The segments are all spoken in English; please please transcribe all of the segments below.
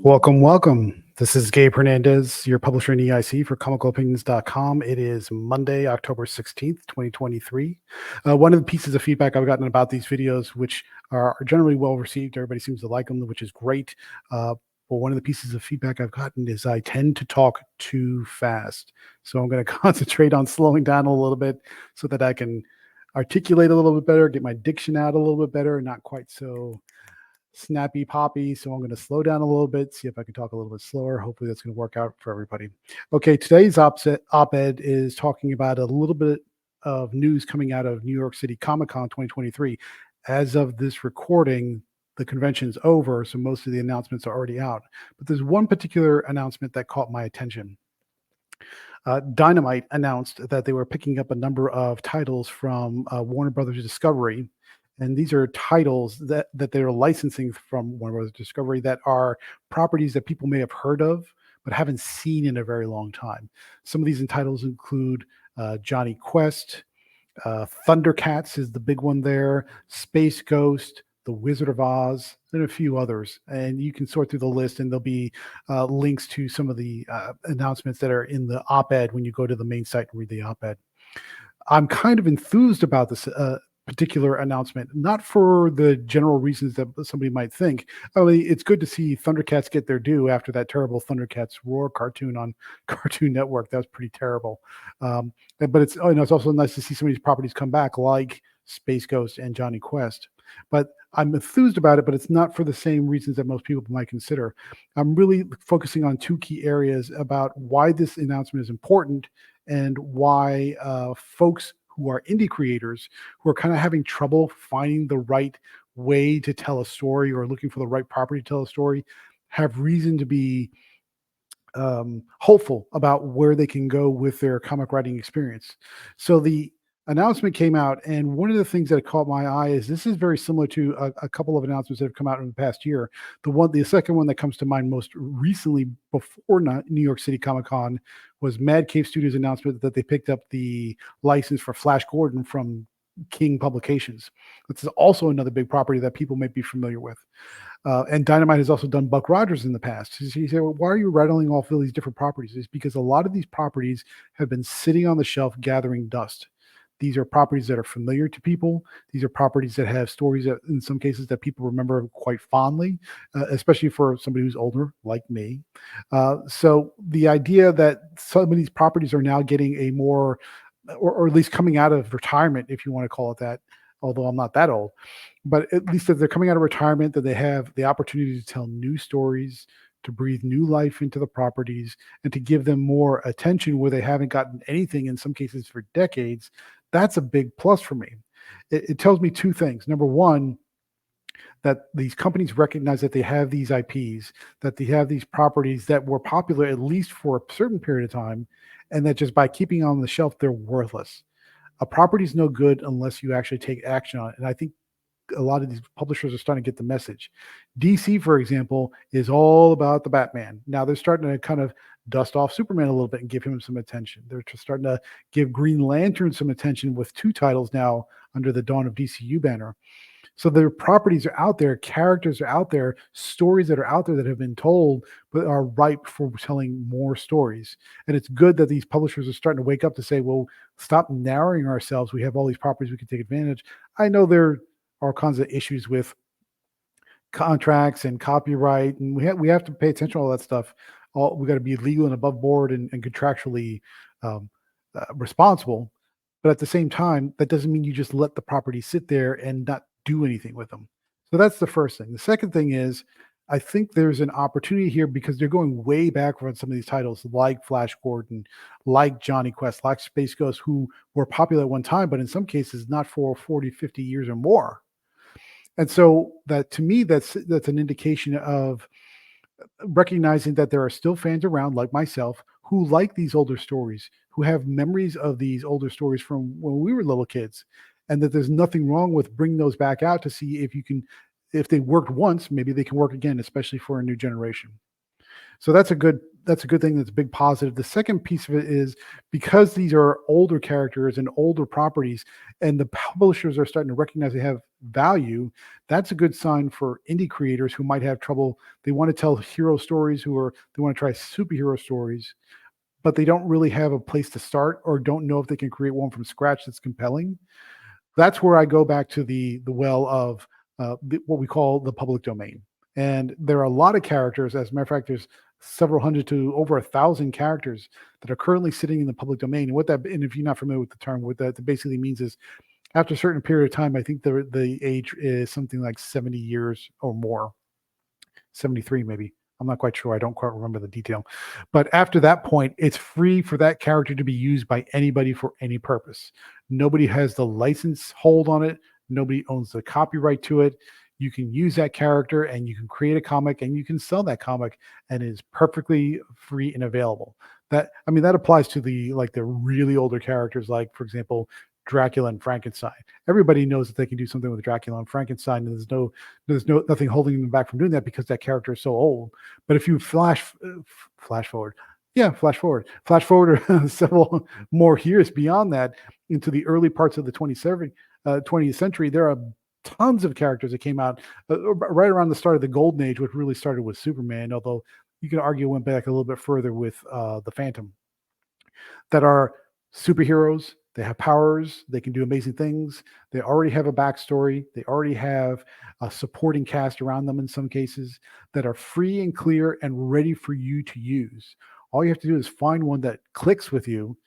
Welcome, welcome. This is Gabe Hernandez, your publisher in EIC for ComicalOpinions.com. It is Monday, October 16th, 2023. One of the pieces of feedback I've gotten about these videos, which are generally well received, everybody seems to like them, which is great. But one of the pieces of feedback I've gotten is I tend to talk too fast. So I'm going to concentrate on slowing down a little bit so that I can articulate a little bit better, get my diction out a little bit better, not quite so snappy poppy. So I'm going to slow down a little bit, see if I can talk a little bit slower. Hopefully that's going to work out for everybody. Okay, today's op-ed is talking about a little bit of news coming out of New York City Comic-Con 2023. As of this recording, the convention's over, so most of the announcements are already out. But there's one particular announcement that caught my attention. Dynamite announced that they were picking up a number of titles from Warner Brothers Discovery. And these are titles that they're licensing from Warner Brothers Discovery that are properties that people may have heard of, but haven't seen in a very long time. Some of these titles include Johnny Quest, Thundercats is the big one there, Space Ghost, The Wizard of Oz, and a few others. And you can sort through the list, and there'll be links to some of the announcements that are in the op-ed when you go to the main site and read the op-ed. I'm kind of enthused about this particular announcement, not for the general reasons that somebody might think. I mean, it's good to see Thundercats get their due after that terrible Thundercats Roar cartoon on Cartoon Network. That was pretty terrible. But it's also nice to see some of these properties come back, like Space Ghost and Johnny Quest. But I'm enthused about it, but it's not for the same reasons that most people might consider. I'm really focusing on two key areas about why this announcement is important and why folks who are indie creators who are kind of having trouble finding the right way to tell a story or looking for the right property to tell a story have reason to be hopeful about where they can go with their comic writing experience. So the announcement came out, and one of the things that caught my eye is this is very similar to a couple of announcements that have come out in the past year. The second one that comes to mind most recently before New York City Comic-Con was Mad Cave Studios' announcement that they picked up the license for Flash Gordon from King Publications. This is also another big property that people may be familiar with. And Dynamite has also done Buck Rogers in the past. So you say, well, why are you rattling off all these different properties? It's because a lot of these properties have been sitting on the shelf gathering dust. These are properties that are familiar to people. These are properties that have stories that, in some cases, that people remember quite fondly, especially for somebody who's older, like me. So the idea that some of these properties are now getting a more, or at least coming out of retirement, if you want to call it that, although I'm not that old, but at least that they're coming out of retirement, that they have the opportunity to tell new stories, to breathe new life into the properties, and to give them more attention where they haven't gotten anything, in some cases for decades. That's a big plus for me. It tells me two things. Number one, that these companies recognize that they have these IPs, that they have these properties that were popular at least for a certain period of time, and that just by keeping on the shelf, they're worthless. A property is no good unless you actually take action on it. And I think a lot of these publishers are starting to get the message. DC, for example, is all about the Batman. Now they're starting to kind of dust off Superman a little bit and give him some attention. They're just starting to give Green Lantern some attention with 2 titles now under the Dawn of DCU banner. So their properties are out there, characters are out there, stories that are out there that have been told, but are ripe for telling more stories. And it's good that these publishers are starting to wake up to say, well, stop narrowing ourselves. We have all these properties we can take advantage. I know there are all kinds of issues with contracts and copyright, and we have to pay attention to all that stuff. We got to be legal and above board and contractually responsible. But at the same time, that doesn't mean you just let the property sit there and not do anything with them. So that's the first thing. The second thing is, I think there's an opportunity here because they're going way back on some of these titles like Flash Gordon, like Johnny Quest, like Space Ghost, who were popular at one time, but in some cases not for 40, 50 years or more. And so that, to me, that's an indication of recognizing that there are still fans around like myself who like these older stories, who have memories of these older stories from when we were little kids, and that there's nothing wrong with bringing those back out to see if they worked once, maybe they can work again, especially for a new generation. So that's a good that's a good thing. That's a big positive. The second piece of it is because these are older characters and older properties, and the publishers are starting to recognize they have value. That's a good sign for indie creators who might have trouble. They want to tell hero stories, they want to try superhero stories, but they don't really have a place to start or don't know if they can create one from scratch that's compelling. That's where I go back to the well of what we call the public domain. And there are a lot of characters. As a matter of fact, there's several hundred to over 1,000 characters that are currently sitting in the public domain. And and if you're not familiar with the term, what that basically means is after a certain period of time, I think the age is something like 70 years or more, 73 maybe. I'm not quite sure. I don't quite remember the detail. But after that point, it's free for that character to be used by anybody for any purpose. Nobody has the license hold on it. Nobody owns the copyright to it. You can use that character and you can create a comic and you can sell that comic, and it is perfectly free and available. That applies to the really older characters, like for example, Dracula and Frankenstein. Everybody knows that they can do something with Dracula and Frankenstein, and there's nothing holding them back from doing that because that character is so old. But if you flash forward, flash forward several more years beyond that into the early parts of the 20th century, there are tons of characters that came out right around the start of the Golden Age, which really started with Superman, although you can argue it went back a little bit further with the Phantom, that are superheroes. They have powers. They can do amazing things. They already have a backstory. They already have a supporting cast around them in some cases that are free and clear and ready for you to use. All you have to do is find one that clicks with you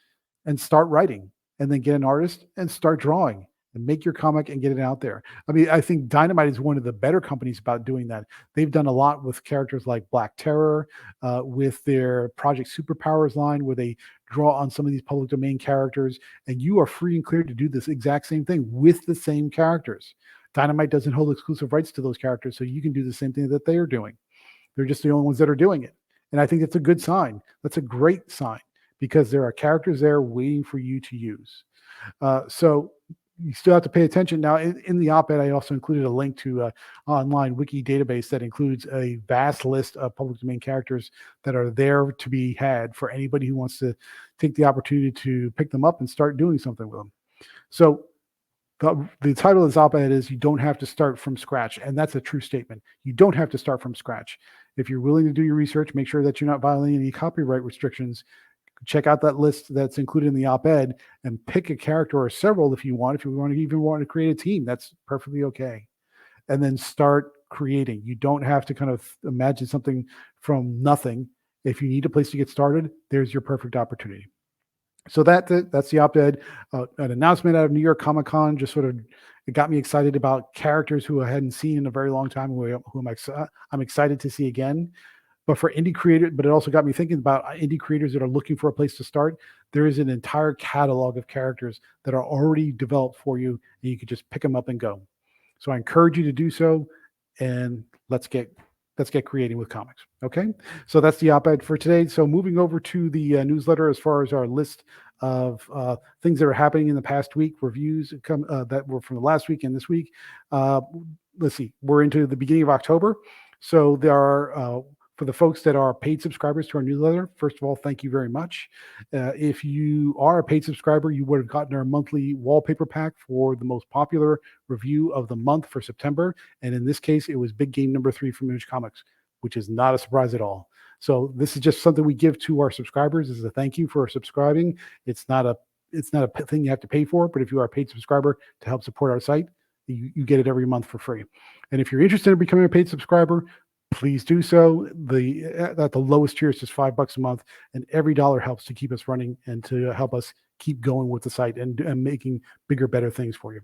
and start writing, and then get an artist and start drawing and make your comic and get it out there. I think Dynamite is one of the better companies about doing that. They've done a lot with characters like Black Terror, with their Project Superpowers line, where they draw on some of these public domain characters, and you are free and clear to do this exact same thing with the same characters. Dynamite doesn't hold exclusive rights to those characters, so you can do the same thing that they are doing. They're just the only ones that are doing it. And I think that's a good sign. That's a great sign, because there are characters there waiting for you to use. So you still have to pay attention. Now, in the op-ed, I also included a link to an online wiki database that includes a vast list of public domain characters that are there to be had for anybody who wants to take the opportunity to pick them up and start doing something with them. So the title of this op-ed is "You Don't Have to Start from Scratch," and that's a true statement. You don't have to start from scratch. If you're willing to do your research, make sure that you're not violating any copyright restrictions. Check out that list that's included in the op-ed and pick a character or several if you want. If you want to create a team, that's perfectly okay. And then start creating. You don't have to kind of imagine something from nothing. If you need a place to get started, there's your perfect opportunity. So that's the op-ed. An announcement out of New York Comic Con just sort of, it got me excited about characters who I hadn't seen in a very long time, who I'm excited to see again. But for indie creators, but it also got me thinking about indie creators that are looking for a place to start. There is an entire catalog of characters that are already developed for you, and you can just pick them up and go. So I encourage you to do so, and let's get creating with comics. Okay, so that's the op-ed for today. So moving over to the newsletter, as far as our list of things that are happening in the past week, reviews that were from the last week and this week. Let's see, we're into the beginning of October, so there are. For the folks that are paid subscribers to our newsletter, first of all, thank you very much. If you are a paid subscriber, you would have gotten our monthly wallpaper pack for the most popular review of the month for September. And in this case, it was Big Game number 3 from Image Comics, which is not a surprise at all. So this is just something we give to our subscribers as a thank you for subscribing. It's not a thing you have to pay for, but if you are a paid subscriber to help support our site, you get it every month for free. And if you're interested in becoming a paid subscriber, please do so. At the lowest tier is just $5 a month, and every dollar helps to keep us running and to help us keep going with the site and making bigger, better things for you.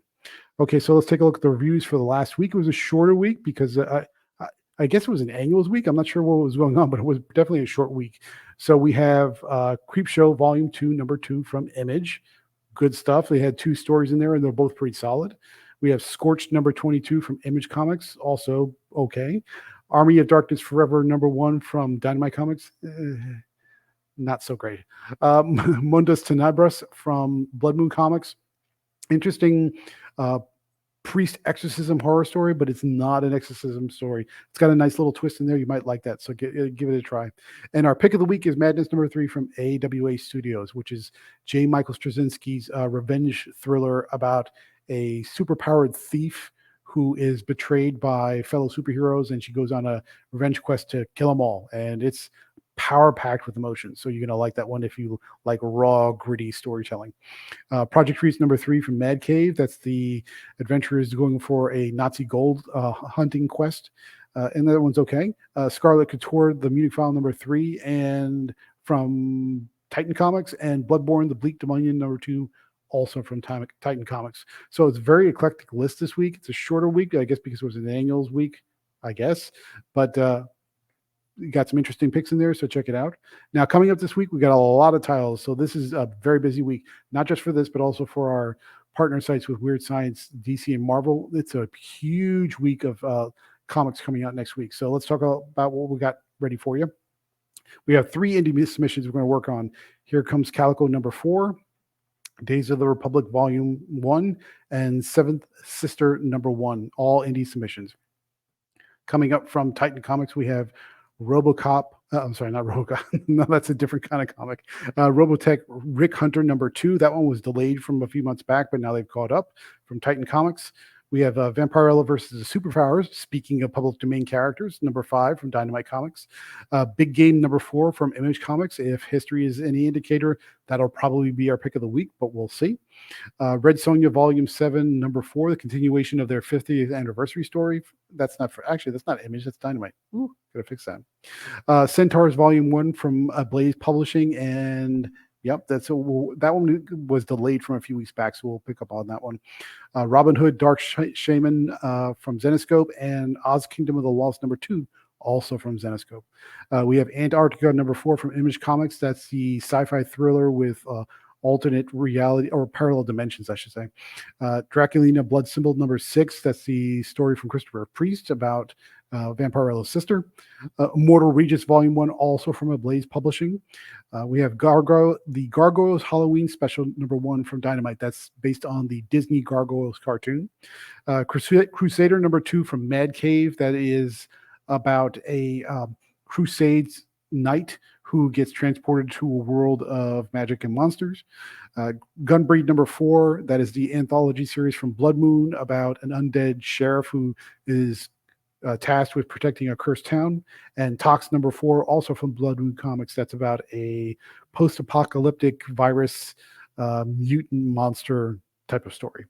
Okay, so let's take a look at the reviews for the last week. It was a shorter week because I guess it was an annuals week. I'm not sure what was going on, but it was definitely a short week. So we have Creepshow Volume 2, number 2 from Image. Good stuff. They had 2 stories in there, and they're both pretty solid. We have Scorched number 22 from Image Comics, also okay. Army of Darkness Forever number 1 from Dynamite Comics, not so great. Mundos Tenebras from Blood Moon Comics, interesting priest exorcism horror story, but it's not an exorcism story. It's got a nice little twist in there. You might like that. So give it a try. And our pick of the week is Madness number 3 from AWA Studios, which is J. Michael Straczynski's revenge thriller about a superpowered thief who is betrayed by fellow superheroes, and she goes on a revenge quest to kill them all. And it's power packed with emotion. So you're going to like that one if you like raw, gritty storytelling. Project Reese number 3 from Mad Cave. That's the adventurers going for a Nazi gold hunting quest. And that one's okay. Scarlet Couture, the Munich File number 3, and from Titan Comics, and Bloodborne, the Bleak Dominion number 2, also from Titan Comics. So it's a very eclectic list this week. It's a shorter week, I guess, because it was an annuals week, I guess. But you got some interesting picks in there, so check it out. Now, coming up this week, we got a lot of titles. So this is a very busy week, not just for this, but also for our partner sites with Weird Science, DC, and Marvel. It's a huge week of comics coming out next week. So let's talk about what we got ready for you. We have 3 indie submissions we're going to work on. Here comes Calico number 4, Days of the Republic Volume 1, and Seventh Sister number 1, all indie submissions. Coming up from Titan Comics, we have RoboCop. I'm sorry, not RoboCop. No, that's a different kind of comic. Robotech Rick Hunter number 2. That one was delayed from a few months back, but now they've caught up from Titan Comics. We have Vampirella versus the Superpowers. Speaking of public domain characters, number 5 from Dynamite Comics. Big Game number 4 from Image Comics. If history is any indicator, that'll probably be our pick of the week, but we'll see. Red Sonja Volume 7, number 4, the continuation of their 50th anniversary story. That's not Image, that's Dynamite. Ooh, gotta fix that. Centaurs Volume 1 from Blaze Publishing, and yep, that one was delayed from a few weeks back, so we'll pick up on that one. Robin Hood Dark Shaman from Zenescope, and Oz Kingdom of the Lost number 2, also from Zenescope. We have Antarctica number 4 from Image Comics. That's the sci-fi thriller with alternate reality, or parallel dimensions, I should say. Draculina Blood Symbol number 6. That's the story from Christopher Priest about Vampirella's sister. Immortal Regis Volume 1, also from Ablaze Publishing. We have the Gargoyles Halloween Special number 1 from Dynamite. That's based on the Disney Gargoyles cartoon. Crusader number 2 from Mad Cave. That is about a Crusades knight who gets transported to a world of magic and monsters. Gunbreed number 4. That is the anthology series from Blood Moon about an undead sheriff who is tasked with protecting a cursed town. And Tox number 4, also from Blood Moon Comics. That's about a post-apocalyptic virus mutant monster type of story.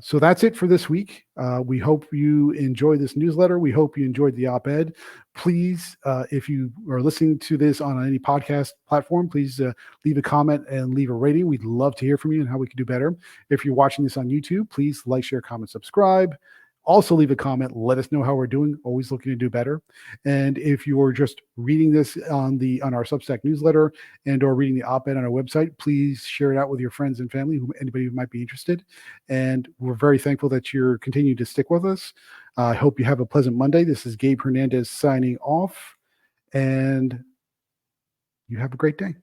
So that's it for this week. We hope you enjoyed this newsletter. We hope you enjoyed the op-ed. Please, if you are listening to this on any podcast platform, please leave a comment and leave a rating. We'd love to hear from you and how we can do better. If you're watching this on YouTube, please like, share, comment, subscribe. Also leave a comment. Let us know how we're doing. Always looking to do better. And if you're just reading this on our Substack newsletter or reading the op-ed on our website, please share it out with your friends and family, anybody who might be interested. And we're very thankful that you're continuing to stick with us. I hope you have a pleasant Monday. This is Gabe Hernandez signing off, and you have a great day.